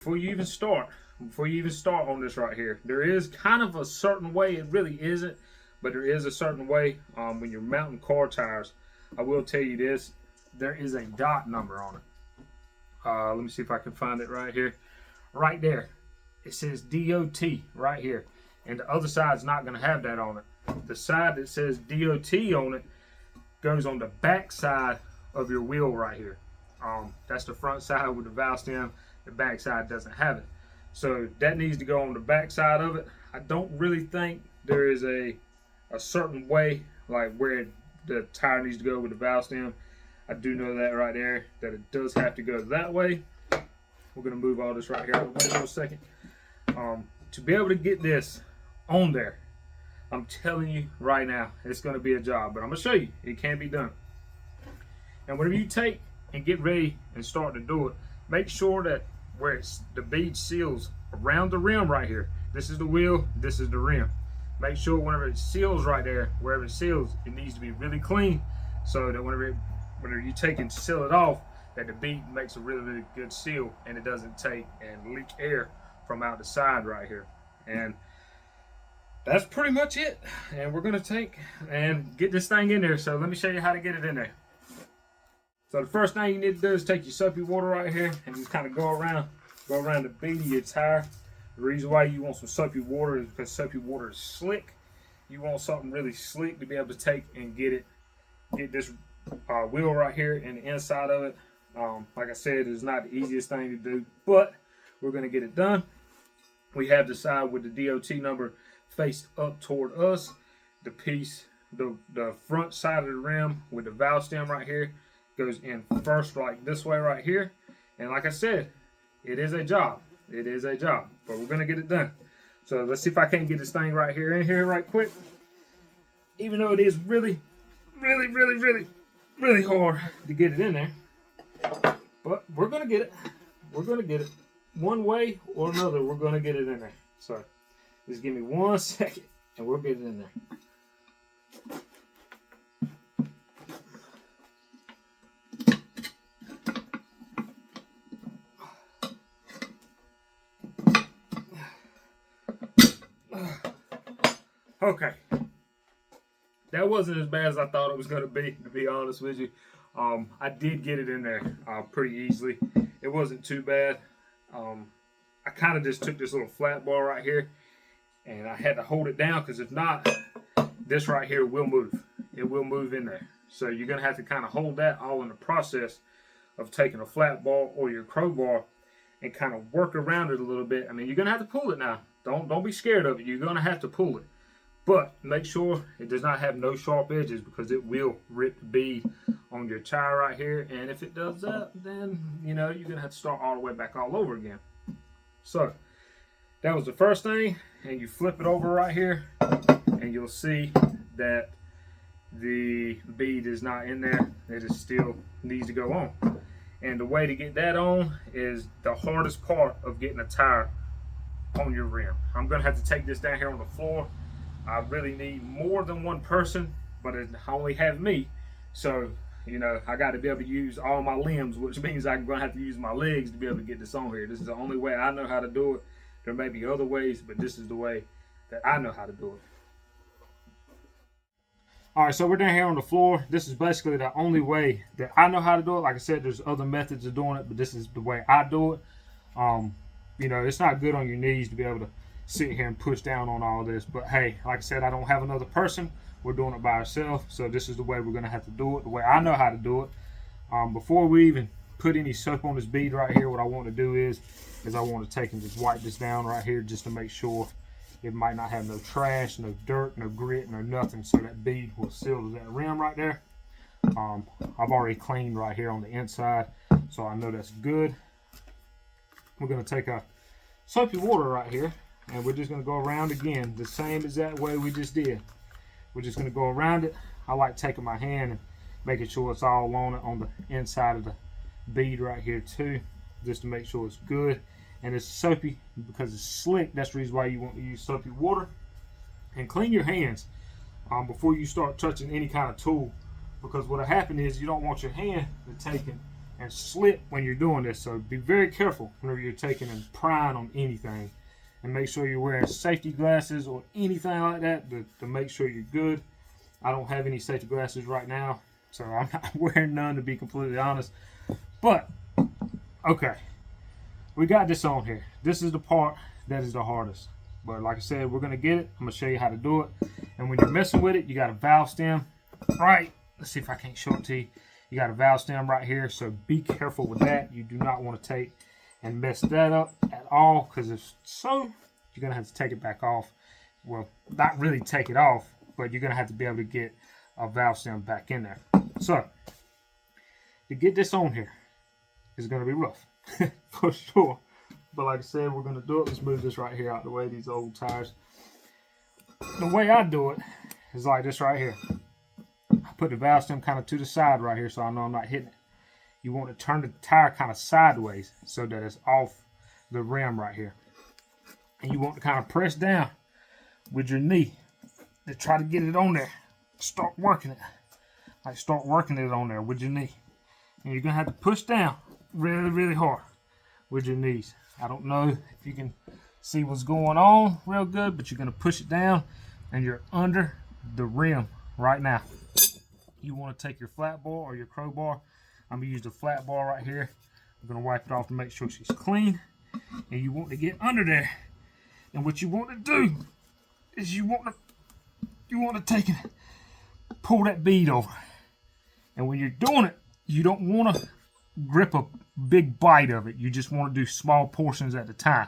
before you even start, on this right here, there is kind of a certain way. It really isn't, but there is a certain way. When you're mounting car tires, I will tell you this: there is a dot number on it. Let me see if I can find it right here. Right there, it says DOT right here, and the other side's not going to have that on it. The side that says DOT on it goes on the back side of your wheel right here. That's the front side with the valve stem. The back side doesn't have it, so that needs to go on the back side of it. I don't really think there is a certain way like where the tire needs to go with the valve stem. I do know that right there, that it does have to go that way. We're gonna move all this right here out of the way for a second. To be able to get this on there, I'm telling you right now, it's gonna be a job, but I'm gonna show you it can be done. And whenever you take and get ready and start to do it, make sure that where the bead seals around the rim right here. This is the wheel, this is the rim. Make sure whenever it seals right there, wherever it seals, it needs to be really clean, so that whenever you take and seal it off, that the bead makes a really good seal and it doesn't take and leak air from out the side right here. And that's pretty much it. And we're gonna take and get this thing in there. So let me show you how to get it in there. So the first thing you need to do is take your soapy water right here and just kind of go around the bead of your tire. The reason why you want some soapy water is because soapy water is slick. You want something really slick to be able to take and get this wheel right here in the inside of it. Like I said, it's not the easiest thing to do, but we're going to get it done. We have the side with the DOT number faced up toward us. The piece, the front side of the rim with the valve stem right here goes in first, like this way right here. And like I said, it is a job. It is a job, but we're going to get it done. So let's see if I can't get this thing right here in here right quick. Even though it is really hard to get it in there, but we're gonna get it. We're gonna get it one way or another. We're gonna get it in there. So just give me 1 second and we'll get it in there. Okay, that wasn't as bad as I thought it was going to be honest with you. I did get it in there pretty easily. It wasn't too bad. I kind of just took this little flat bar right here and I had to hold it down, because if not, this right here will move. It will move in there. So you're going to have to kind of hold that all in the process of taking a flat bar or your crowbar and kind of work around it a little bit. I mean, you're going to have to pull it now. Don't be scared of it. You're going to have to pull it. But make sure it does not have no sharp edges, because it will rip the bead on your tire right here. And if it does that, then you're gonna have to start all the way back all over again. So that was the first thing, and you flip it over right here and you'll see that the bead is not in there. It is still needs to go on. And the way to get that on is the hardest part of getting a tire on your rim. I'm gonna have to take this down here on the floor. I really need more than one person, but I only have me. So, I got to be able to use all my limbs, which means I'm going to have to use my legs to be able to get this on here. This is the only way I know how to do it. There may be other ways, but this is the way that I know how to do it. All right, so we're down here on the floor. This is basically the only way that I know how to do it. Like I said, there's other methods of doing it, but this is the way I do it. It's not good on your knees to be able to sit here and push down on all this, but hey, like I said, I don't have another person. We're doing it by ourselves, so this is the way we're going to have to do it, the way I know how to do it. Before we even put any soap on this bead right here, what I want to do is I want to take and just wipe this down right here, just to make sure it might not have no trash, no dirt, no grit, no nothing, so that bead will seal to that rim right there. I've already cleaned right here on the inside, so I know that's good. We're going to take a soapy water right here, and we're just going to go around again the same exact way we just did. We're just going to go around it. I like taking my hand and making sure it's all on it on the inside of the bead right here too, just to make sure it's good. And it's soapy because it's slick. That's the reason why you want to use soapy water. And clean your hands before you start touching any kind of tool, because what'll happen is you don't want your hand to take it and slip when you're doing this. So be very careful whenever you're taking and prying on anything. And make sure you're wearing safety glasses or anything like that to make sure you're good. I don't have any safety glasses right now, so I'm not wearing none, to be completely honest. But, okay, we got this on here. This is the part that is the hardest. But like I said, we're going to get it. I'm going to show you how to do it. And when you're messing with it, you got a valve stem right. Let's see if I can't show it to you. You got a valve stem right here, so be careful with that. You do not want to take and mess that up at all, because if so, you're gonna have to take it back off. Well, not really take it off, but you're gonna have to be able to get a valve stem back in there. So to get this on here is gonna be rough for sure. But like I said, we're gonna do it. Let's move this right here out of the way, these old tires. The way I do it is like this right here. I put the valve stem kind of to the side right here, so I know I'm not hitting it. You want to turn the tire kind of sideways so that it's off the rim right here. And you want to kind of press down with your knee to try to get it on there. Start working it. Like start working it on there with your knee. And you're going to have to push down really, really hard with your knees. I don't know if you can see what's going on real good, but you're going to push it down and you're under the rim right now. You want to take your flat bar or your crowbar. I'm going to use the flat bar right here. I'm going to wipe it off to make sure she's clean. And you want to get under there. And what you want to do is you want to take and pull that bead over. And when you're doing it, you don't want to grip a big bite of it. You just want to do small portions at a time.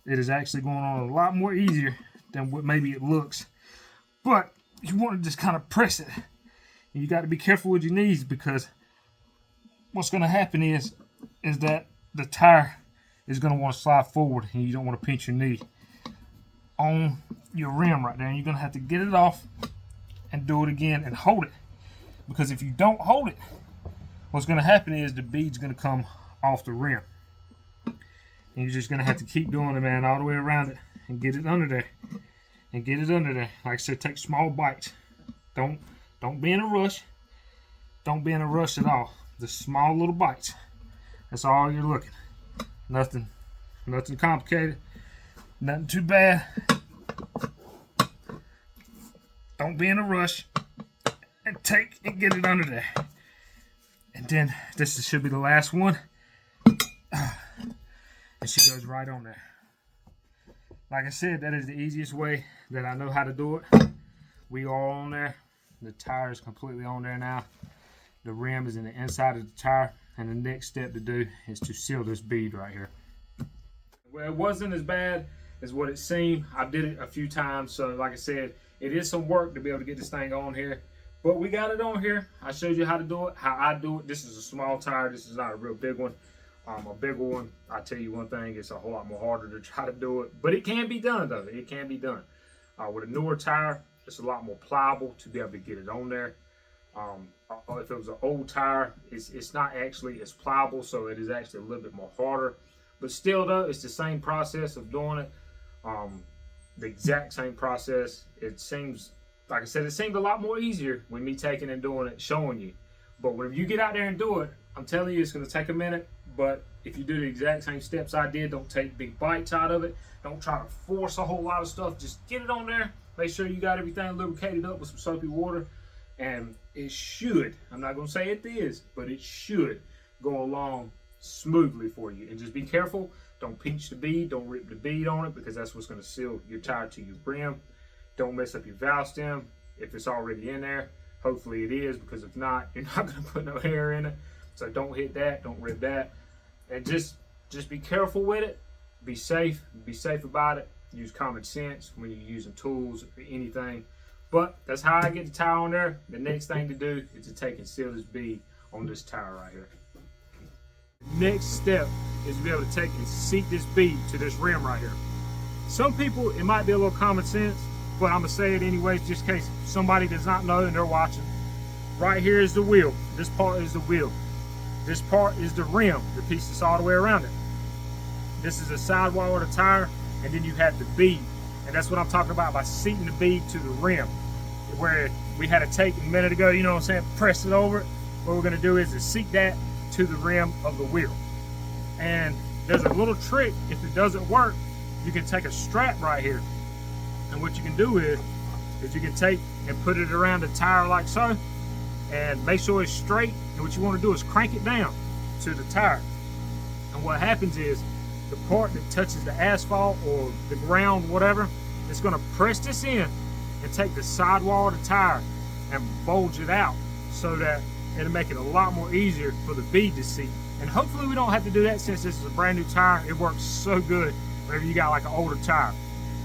It is actually going on a lot more easier than what maybe it looks. But you want to just kind of press it. And you got to be careful with your knees, because what's going to happen is that the tire is going to want to slide forward, and you don't want to pinch your knee on your rim right there. And you're going to have to get it off and do it again and hold it. Because if you don't hold it, what's going to happen is the bead's going to come off the rim. And you're just going to have to keep doing it, man, all the way around it and get it under there. And get it under there. Like I said, take small bites. Don't be in a rush. Don't be in a rush at all. Just small little bites. That's all you're looking. Nothing complicated. Nothing too bad. Don't be in a rush. And take and get it under there. And then this should be the last one. And she goes right on there. Like I said, that is the easiest way that I know how to do it. We are on there. The tire is completely on there now. The rim is in the inside of the tire. And the next step to do is to seal this bead right here. Well, it wasn't as bad as what it seemed. I did it a few times. So like I said, it is some work to be able to get this thing on here. But we got it on here. I showed you how to do it, how I do it. This is a small tire. This is not a real big one. A bigger one, I tell you one thing, it's a whole lot more harder to try to do it. But it can be done, though. It can be done. With a newer tire, it's a lot more pliable to be able to get it on there. If it was an old tire, it's not actually as pliable, so it is actually a little bit more harder. But still, though, it's the same process of doing it. The exact same process. It seems, like I said, it seemed a lot more easier when me taking and doing it, showing you. But when you get out there and do it, I'm telling you, it's going to take a minute. But if you do the exact same steps I did, don't take big bites out of it. Don't try to force a whole lot of stuff. Just get it on there. Make sure you got everything lubricated up with some soapy water. And it should, I'm not going to say it is, but it should go along smoothly for you. And just be careful. Don't pinch the bead. Don't rip the bead on it, because that's what's going to seal your tire to your rim. Don't mess up your valve stem if it's already in there. Hopefully it is, because if not, you're not going to put no air in it. So don't hit that. Don't rip that. And just be careful with it. Be safe. Be safe about it. Use common sense when you're using tools or anything. But that's how I get the tire on there. The next thing to do is to take and seal this bead on this tire right here. Next step is to be able to take and seat this bead to this rim right here. Some people, it might be a little common sense, but I'm going to say it anyways, just in case somebody does not know and they're watching. Right here is the wheel. This part is the wheel. This part is the rim, the piece that's all the way around it. This is the sidewall of the tire, and then you have the bead. And that's what I'm talking about by seating the bead to the rim. Where we had to take a minute ago, you know what I'm saying, press it over it. what we're gonna do is seat that to the rim of the wheel. And there's a little trick. If it doesn't work, you can take a strap right here. And what you can do is you can take and put it around the tire like so, and make sure it's straight. And what you want to do is crank it down to the tire. And what happens is the part that touches the asphalt or the ground, whatever, it's going to press this in and take the sidewall of the tire and bulge it out, so that it'll make it a lot more easier for the bead to seat. And hopefully we don't have to do that, since this is a brand new tire. It works so good whenever you got like an older tire.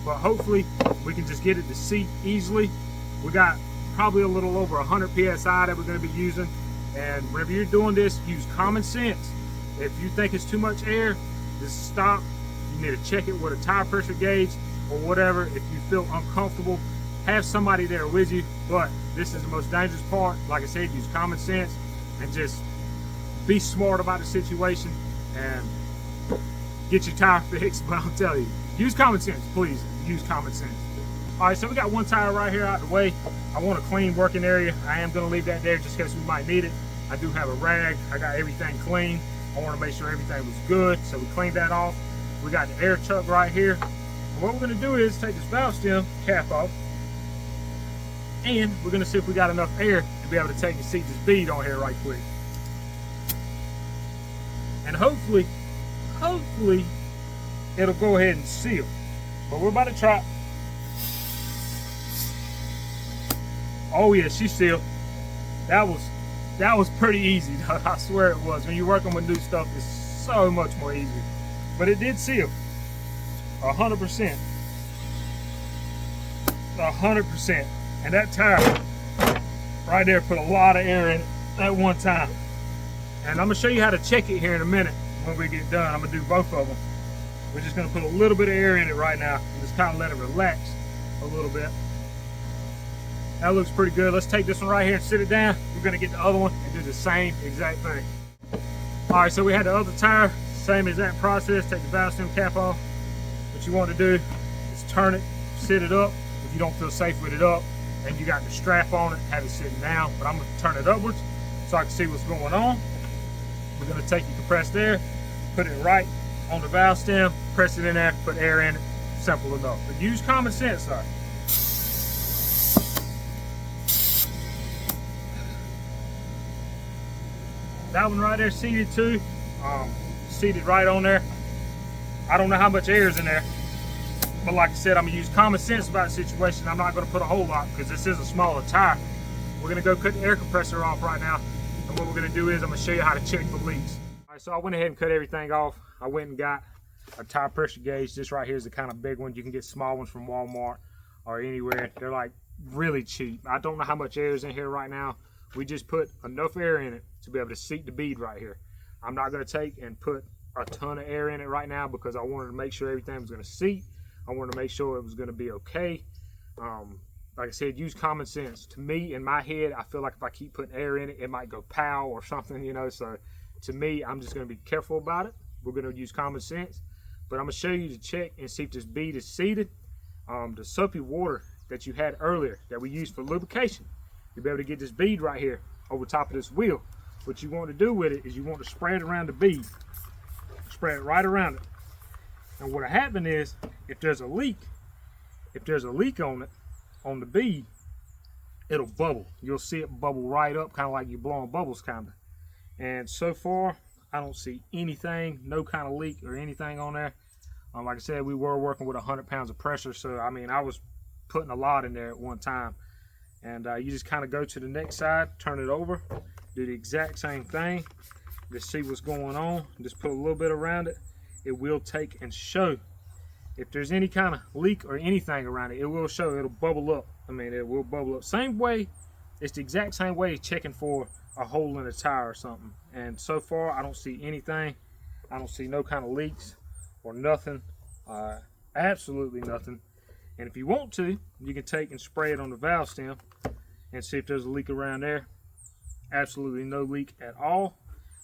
But hopefully we can just get it to seat easily. We got probably a little over 100 PSI that we're going to be using. And whenever you're doing this, use common sense. If you think it's too much air, just stop. You need to check it with a tire pressure gauge or whatever. If you feel uncomfortable, have somebody there with you. But this is the most dangerous part. Like I said, use common sense and just be smart about the situation and get your tire fixed. But I'll tell you, use common sense, please. Use common sense. All right, so we got one tire right here out of the way. I want a clean working area. I am going to leave that there just in case we might need it. I do have a rag. I got everything clean. I want to make sure everything was good, so we cleaned that off. We got the air chuck right here. And what we're going to do is take this valve stem cap off, and we're going to see if we got enough air to be able to take and seat this bead on here right quick. And hopefully it'll go ahead and seal. But we're about to try. Oh yeah, she sealed. That was pretty easy, though. I swear it was. When you're working with new stuff, it's so much more easy. But it did seal. 100%. 100%. And that tire right there put a lot of air in it at one time. And I'm gonna show you how to check it here in a minute when we get done. I'm gonna do both of them. We're just gonna put a little bit of air in it right now and just kind of let it relax a little bit. That looks pretty good. Let's take this one right here and sit it down. We're gonna get the other one and do the same exact thing. All right, so we had the other tire, same exact process. Take the valve stem cap off. What you want to do is turn it, sit it up. If you don't feel safe with it up, and you got the strap on it, have it sitting down. But I'm gonna turn it upwards so I can see what's going on. We're gonna take your compressed air, put it right on the valve stem, press it in there, put air in it. Simple enough. But use common sense, sir. That one right there seated too. Seated right on there. I don't know how much air is in there, but like I said, I'm gonna use common sense about the situation. I'm not gonna put a whole lot because this is a smaller tire. We're gonna go cut the air compressor off right now. And what we're gonna do is I'm gonna show you how to check for leaks. All right, so I went ahead and cut everything off. I went and got a tire pressure gauge. This right here is the kind of big one. You can get small ones from Walmart or anywhere. They're like really cheap. I don't know how much air is in here right now. We just put enough air in it to be able to seat the bead right here. I'm not gonna take and put a ton of air in it right now because I wanted to make sure everything was gonna seat. I wanted to make sure it was gonna be okay. Like I said, use common sense. To me, in my head, I feel like if I keep putting air in it, it might go pow or something, you know. So to me, I'm just gonna be careful about it. We're gonna use common sense. But I'm gonna show you to check and see if this bead is seated. The soapy water that you had earlier that we used for lubrication, you'll be able to get this bead right here over top of this wheel. What you want to do with it is you want to spray it around the bead. Spray it right around it. And what'll happen is, if there's a leak on it, on the bead, it'll bubble. You'll see it bubble right up, kind of like you're blowing bubbles, kind of. And so far, I don't see anything, no kind of leak or anything on there. Like I said, we were working with 100 pounds of pressure, so I mean, I was putting a lot in there at one time. And you just kind of go to the next side, turn it over, do the exact same thing. Just see what's going on. Just put a little bit around it. It will take and show. If there's any kind of leak or anything around it, it will show. It'll bubble up. I mean, it will bubble up. Same way, it's the exact same way checking for a hole in a tire or something. And so far, I don't see anything. I don't see no kind of leaks or nothing. Absolutely nothing. And if you want to, you can take and spray it on the valve stem and see if there's a leak around there. Absolutely no leak at all.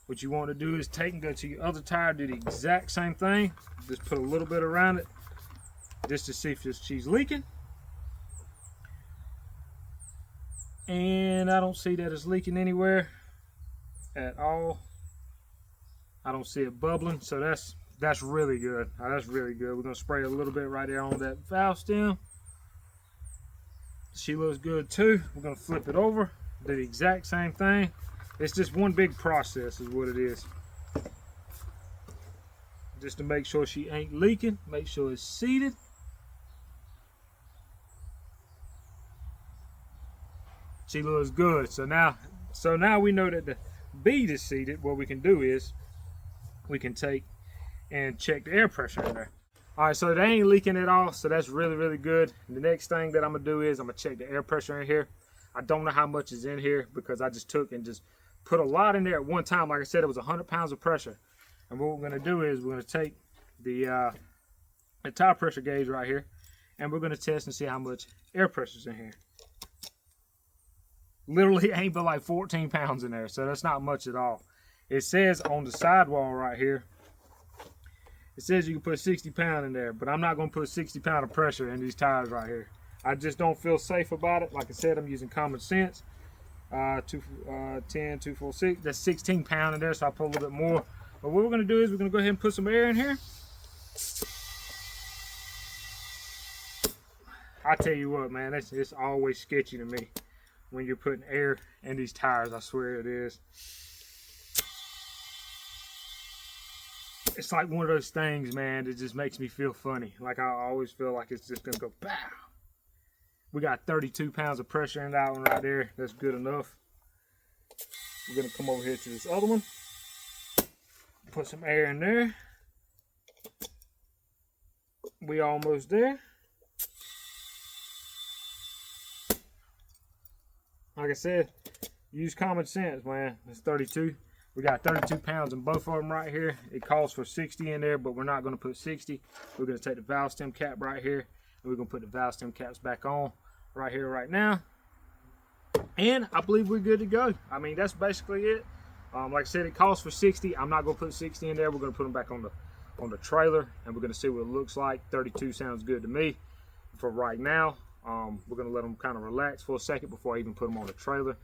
What you want to do is take and go to your other tire, do the exact same thing. Just put a little bit around it just to see if she's leaking. And I don't see that it's leaking anywhere. at all. I don't see it bubbling, so that's really good. That's really good. We're gonna spray a little bit right there on that valve stem. She looks good too. We're gonna flip it over, do the exact same thing. It's just one big process is what it is. Just to make sure she ain't leaking, make sure it's seated. She looks good. So now we know that the bead is seated. What we can do is we can take and check the air pressure in there. All right, so they ain't leaking at all, so that's really, really good. The next thing that I'm gonna do is I'm gonna check the air pressure in here. I don't know how much is in here because I just took and just put a lot in there at one time. Like I said, it was 100 pounds of pressure. And what we're gonna do is we're gonna take the tire pressure gauge right here, and we're gonna test and see how much air pressure's in here. Literally ain't but like 14 pounds in there, so that's not much at all. It says on the sidewall right here, it says you can put 60 pounds in there, but I'm not gonna put 60 pounds of pressure in these tires right here. I just don't feel safe about it. Like I said, I'm using common sense. 10, 2, 4, 6, that's 16 pounds in there, so I put a little bit more. But what we're gonna do is we're gonna go ahead and put some air in here. I tell you what, man, it's always sketchy to me when you're putting air in these tires. I swear it is. It's like one of those things, man, that just makes me feel funny. Like I always feel like it's just gonna go pow. We got 32 pounds of pressure in that one right there. That's good enough. We're gonna come over here to this other one. Put some air in there. We almost there. Like I said, use common sense, man. It's 32. We got 32 pounds in both of them right here. It calls for 60 in there, but we're not going to put 60. We're going to take the valve stem cap right here, and we're going to put the valve stem caps back on right here right now. And I believe we're good to go. I mean, that's basically it. Like I said, it calls for 60. I'm not going to put 60 in there. We're going to put them back on the trailer, and we're going to see what it looks like. 32 sounds good to me for right now. We're going to let them kind of relax for a second before I even put them on the trailer.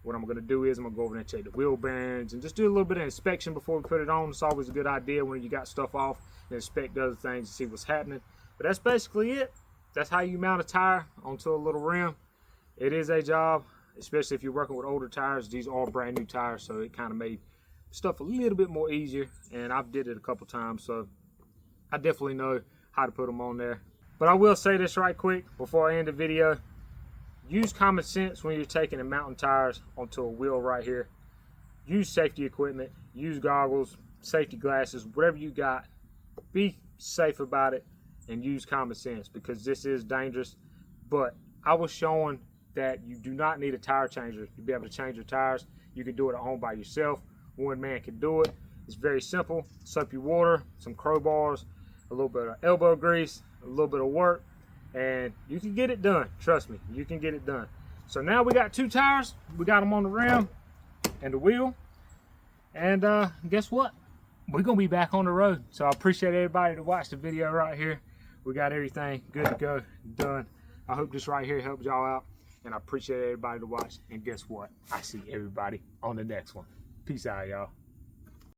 What I'm going to do is I'm going to go over there and check the wheel bearings and just do a little bit of inspection before we put it on. It's always a good idea when you got stuff off and inspect other things to see what's happening. But that's basically it. That's how you mount a tire onto a little rim. It is a job, especially if you're working with older tires. These are brand new tires, so it kind of made stuff a little bit more easier. And I've did it a couple times, so I definitely know how to put them on there. But I will say this right quick before I end the video. Use common sense when you're taking and mounting tires onto a wheel right here. Use safety equipment, use goggles, safety glasses, whatever you got. Be safe about it and use common sense because this is dangerous. But I was showing that you do not need a tire changer to be able to change your tires. You can do it at home by yourself. One man can do it. It's very simple. Soapy water, some crowbars, a little bit of elbow grease, a little bit of work, and you can get it done. Trust me, you can get it done. So now we got two tires. We got them on the rim and the wheel. And guess what? We're gonna be back on the road. So I appreciate everybody to watch the video right here. We got everything good to go, done. I hope this right here helps y'all out. And I appreciate everybody to watch. And guess what? I see everybody on the next one. Peace out, y'all.